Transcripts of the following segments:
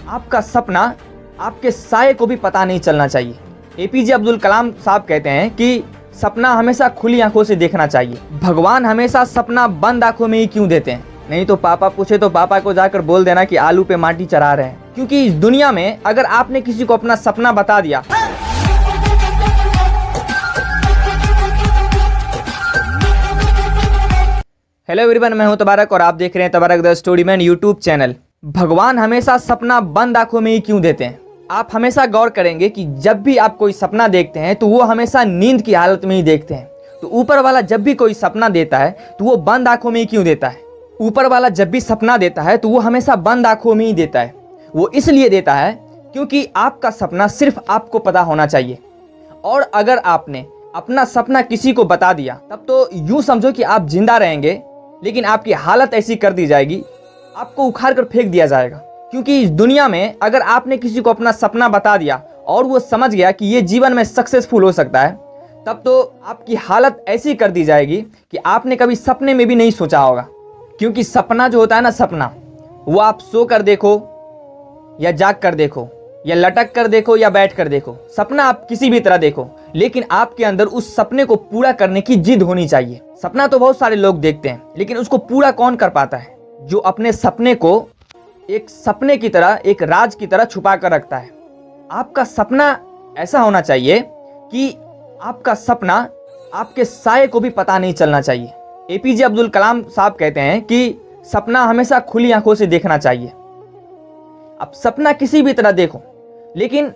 आपका सपना आपके साये को भी पता नहीं चलना चाहिए। एपीजे अब्दुल कलाम साहब कहते हैं कि सपना हमेशा खुली आंखों से देखना चाहिए। भगवान हमेशा सपना बंद आंखों में ही क्यों देते हैं? नहीं तो पापा पूछे तो पापा को जाकर बोल देना कि आलू पे माटी चढ़ा रहे हैं। क्योंकि इस दुनिया में अगर आपने किसी को अपना सपना बता दिया, हेलो एवरीवन, मैं हूं तबारक और आप देख रहे हैं तबारक the story man YouTube channel. भगवान हमेशा सपना बंद आंखों में ही क्यों देते हैं? आप हमेशा गौर करेंगे कि जब भी आप कोई सपना देखते हैं तो वो हमेशा नींद की हालत में ही देखते हैं। तो ऊपर वाला जब भी कोई सपना देता है तो वो बंद आंखों में ही क्यों देता है? ऊपर वाला जब भी सपना देता है तो वो हमेशा बंद आंखों में ही देता है। वो इसलिए देता है क्योंकि आपका सपना सिर्फ आपको पता होना चाहिए। और अगर आपने अपना सपना किसी को बता दिया तब तो यूं समझो कि आप जिंदा रहेंगे, लेकिन आपकी हालत ऐसी कर दी जाएगी, आपको उखाड़ कर फेंक दिया जाएगा। क्योंकि इस दुनिया में अगर आपने किसी को अपना सपना बता दिया और वो समझ गया कि ये जीवन में सक्सेसफुल हो सकता है, तब तो आपकी हालत ऐसी कर दी जाएगी कि आपने कभी सपने में भी नहीं सोचा होगा। क्योंकि सपना जो होता है ना, सपना वो आप सो कर देखो या जाग कर देखो या लटक कर देखो या बैठ कर देखो, सपना आप किसी भी तरह देखो, लेकिन आपके अंदर उस सपने को पूरा करने की जिद होनी चाहिए। सपना तो बहुत सारे लोग देखते हैं, लेकिन उसको पूरा कौन कर पाता है? जो अपने सपने को एक सपने की तरह, एक राज की तरह छुपा कर रखता है। आपका सपना ऐसा होना चाहिए कि आपका सपना आपके साये को भी पता नहीं चलना चाहिए। एपीजे अब्दुल कलाम साहब कहते हैं कि सपना हमेशा खुली आंखों से देखना चाहिए। अब सपना किसी भी तरह देखो, लेकिन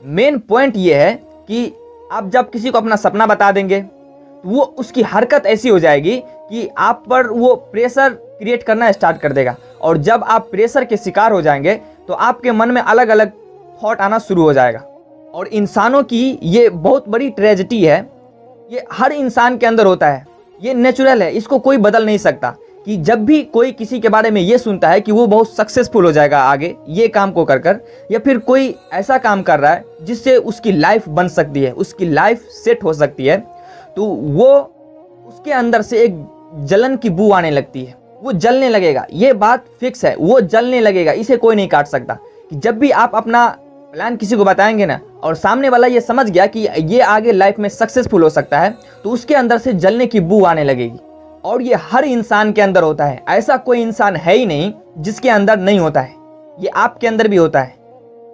मेन पॉइंट ये है कि आप जब किसी को अपना सपना बता देंगे तो वो उसकी हरकत ऐसी हो जाएगी कि आप पर वो प्रेशर क्रिएट करना स्टार्ट कर देगा। और जब आप प्रेशर के शिकार हो जाएंगे तो आपके मन में अलग अलग थॉट आना शुरू हो जाएगा। और इंसानों की ये बहुत बड़ी ट्रेजेडी है, ये हर इंसान के अंदर होता है, ये नेचुरल है, इसको कोई बदल नहीं सकता। कि जब भी कोई किसी के बारे में ये सुनता है कि वो बहुत सक्सेसफुल हो जाएगा आगे ये काम को कर या फिर कोई ऐसा काम कर रहा है जिससे उसकी लाइफ बन सकती है, उसकी लाइफ सेट हो सकती है, तो वो उसके अंदर से एक जलन की बू आने लगती है, वो जलने लगेगा। ये बात फिक्स है, वो जलने लगेगा, इसे कोई नहीं काट सकता। कि जब भी आप अपना प्लान किसी को बताएंगे ना और सामने वाला ये समझ गया कि ये आगे लाइफ में सक्सेसफुल हो सकता है, तो उसके अंदर से जलने की बू आने लगेगी। और ये हर इंसान के अंदर होता है, ऐसा कोई इंसान है ही नहीं जिसके अंदर नहीं होता है। ये आपके अंदर भी होता है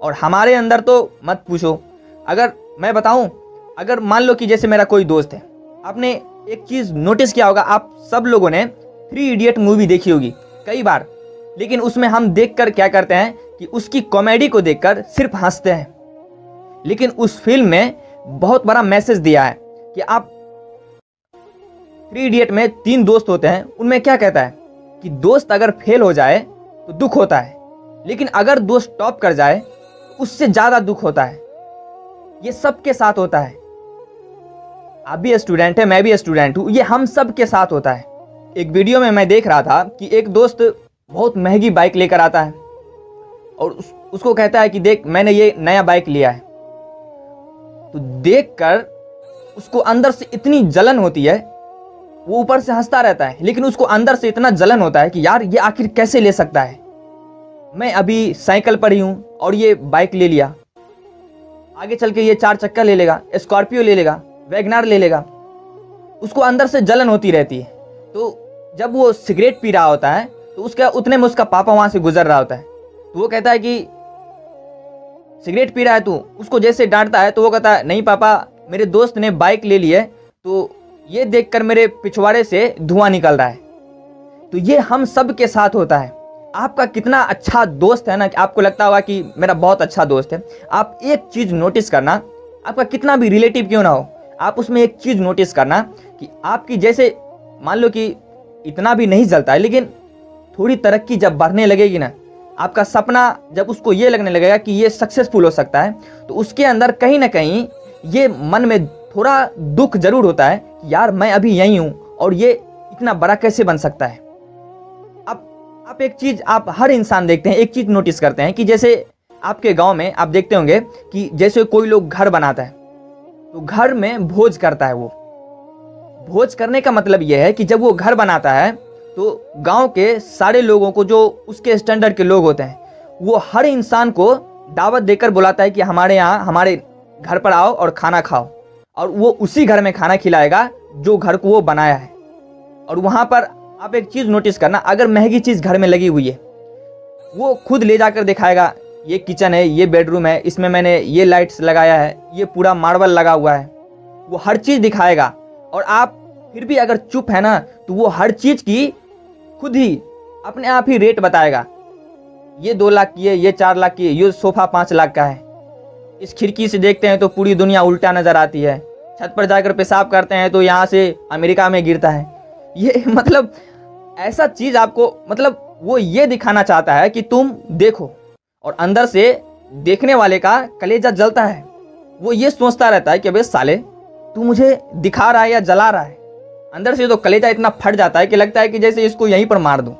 और हमारे अंदर तो मत पूछो। अगर मैं बताऊं, अगर मान लो कि जैसे मेरा कोई दोस्त है, आपने एक चीज़ नोटिस किया होगा, आप सब लोगों ने 3 इडियट मूवी देखी होगी कई बार, लेकिन उसमें हम देखकर क्या करते हैं कि उसकी कॉमेडी को देखकर सिर्फ हंसते हैं। लेकिन उस फिल्म में बहुत बड़ा मैसेज दिया है कि आप 3 इडियट में 3 दोस्त होते हैं, उनमें क्या कहता है कि दोस्त अगर फेल हो जाए तो दुख होता है, लेकिन अगर दोस्त टॉप कर जाए उससे ज़्यादा दुख होता है। ये सबके साथ होता है। आप भी स्टूडेंट है, मैं भी स्टूडेंट हूँ, ये हम सब के साथ होता है। एक वीडियो में मैं देख रहा था कि एक दोस्त बहुत महंगी बाइक लेकर आता है और उसको कहता है कि देख मैंने ये नया बाइक लिया है। तो देखकर उसको अंदर से इतनी जलन होती है, वो ऊपर से हंसता रहता है, लेकिन उसको अंदर से इतना जलन होता है कि यार ये आखिर कैसे ले सकता है, मैं अभी साइकिल पर ही हूँ और ये बाइक ले लिया, आगे चल के ये 4 चक्का ले लेगा, स्कॉर्पियो ले लेगा, वैगनार ले लेगा। उसको अंदर से जलन होती रहती है। तो जब वो सिगरेट पी रहा होता है तो उसका उतने में उसका पापा वहाँ से गुजर रहा होता है, तो वो कहता है कि सिगरेट पी रहा है तू। उसको जैसे डांटता है तो वो कहता है नहीं पापा, मेरे दोस्त ने बाइक ले ली है तो ये देखकर मेरे पिछवाड़े से धुआं निकल रहा है। तो ये हम सब के साथ होता है। आपका कितना अच्छा दोस्त है ना, कि आपको लगता होगा कि मेरा बहुत अच्छा दोस्त है। आप एक चीज़ नोटिस करना, आपका कितना भी रिलेटिव क्यों ना हो, आप उसमें एक चीज़ नोटिस करना कि आपकी जैसे मान लो कि इतना भी नहीं जलता है, लेकिन थोड़ी तरक्की जब बढ़ने लगेगी ना, आपका सपना जब उसको ये लगने लगेगा कि ये सक्सेसफुल हो सकता है, तो उसके अंदर कहीं ना कहीं ये मन में थोड़ा दुख जरूर होता है कि यार मैं अभी यहीं हूँ और ये इतना बड़ा कैसे बन सकता है। अब आप एक चीज़ आप हर इंसान देखते हैं, एक चीज़ नोटिस करते हैं कि जैसे आपके गांव में आप देखते होंगे कि जैसे कोई लोग घर बनाता है तो घर में भोज करता है। वो भोज करने का मतलब यह है कि जब वो घर बनाता है तो गांव के सारे लोगों को, जो उसके स्टैंडर्ड के लोग होते हैं, वो हर इंसान को दावत देकर बुलाता है कि हमारे यहाँ हमारे घर पर आओ और खाना खाओ, और वो उसी घर में खाना खिलाएगा जो घर को वो बनाया है। और वहाँ पर आप एक चीज़ नोटिस करना, अगर महंगी चीज़ घर में लगी हुई है वो खुद ले जाकर दिखाएगा, ये किचन है, ये बेडरूम है, इसमें मैंने ये लाइट्स लगाया है, ये पूरा मार्बल लगा हुआ है, वो हर चीज़ दिखाएगा। और आप फिर भी अगर चुप है ना, तो वो हर चीज़ की खुद ही अपने आप ही रेट बताएगा, ये 2 लाख की है, ये 4 लाख की है, ये सोफ़ा 5 लाख का है। इस खिड़की से देखते हैं तो पूरी दुनिया उल्टा नज़र आती है, छत पर जाकर पेशाब करते हैं तो यहाँ से अमेरिका में गिरता है। ये मतलब ऐसा चीज़ आपको, मतलब वो ये दिखाना चाहता है कि तुम देखो, और अंदर से देखने वाले का कलेजा जलता है। वो ये सोचता रहता है कि अबे साले तू मुझे दिखा रहा है या जला रहा है। अंदर से तो कलेजा इतना फट जाता है कि लगता है कि जैसे इसको यहीं पर मार दूं।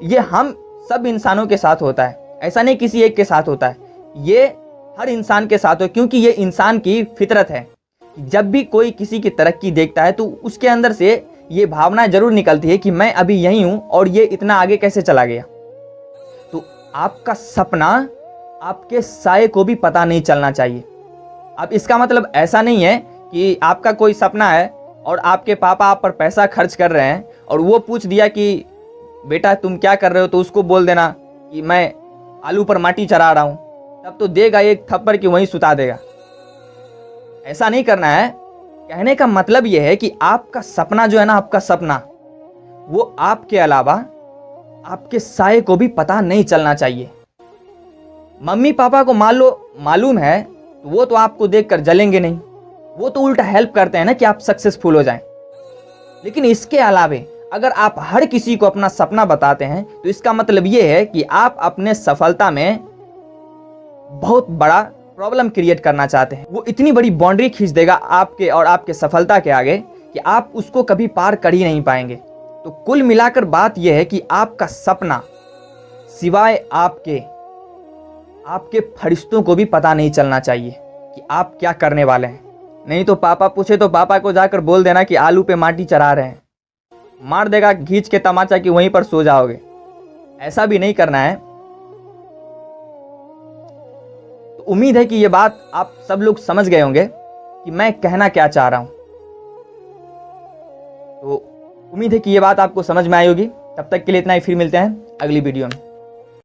ये हम सब इंसानों के साथ होता है, ऐसा नहीं किसी एक के साथ होता है, ये हर इंसान के साथ हो, क्योंकि ये इंसान की फितरत है। जब भी कोई किसी की तरक्की देखता है तो उसके अंदर से ये भावना जरूर निकलती है कि मैं अभी यहीं हूं और ये इतना आगे कैसे चला गया। तो आपका सपना आपके साये को भी पता नहीं चलना चाहिए। अब इसका मतलब ऐसा नहीं है कि आपका कोई सपना है और आपके पापा आप पर पैसा खर्च कर रहे हैं और वो पूछ दिया कि बेटा तुम क्या कर रहे हो, तो उसको बोल देना कि मैं आलू पर माटी चढ़ा रहा हूं, तब तो देगा एक थप्पड़ कि वहीं सुता देगा। ऐसा नहीं करना है। कहने का मतलब यह है कि आपका सपना जो है ना, आपका सपना, वो आपके अलावा आपके साये को भी पता नहीं चलना चाहिए। मम्मी पापा को मान लो मालूम है तो वो तो आपको देखकर जलेंगे नहीं, वो तो उल्टा हेल्प करते हैं ना कि आप सक्सेसफुल हो जाएं। लेकिन इसके अलावे अगर आप हर किसी को अपना सपना बताते हैं तो इसका मतलब ये है कि आप अपने सफलता में बहुत बड़ा प्रॉब्लम क्रिएट करना चाहते हैं। वो इतनी बड़ी बाउंड्री खींच देगा आपके और आपके सफलता के आगे कि आप उसको कभी पार कर ही नहीं पाएंगे। तो कुल मिलाकर बात यह है कि आपका सपना सिवाय आपके फरिश्तों को भी पता नहीं चलना चाहिए कि आप क्या करने वाले हैं। नहीं तो पापा पूछे तो पापा को जाकर बोल देना कि आलू पे माटी चढ़ा रहे हैं, मार देगा खींच के तमाचा कि वहीं पर सो जाओगे। ऐसा भी नहीं करना है। तो उम्मीद है कि ये बात आप सब लोग समझ गए होंगे कि मैं कहना क्या चाह रहा हूं। तो उम्मीद है कि ये बात आपको समझ में आई होगी। तब तक के लिए इतना ही, फिर मिलते हैं अगली वीडियो में।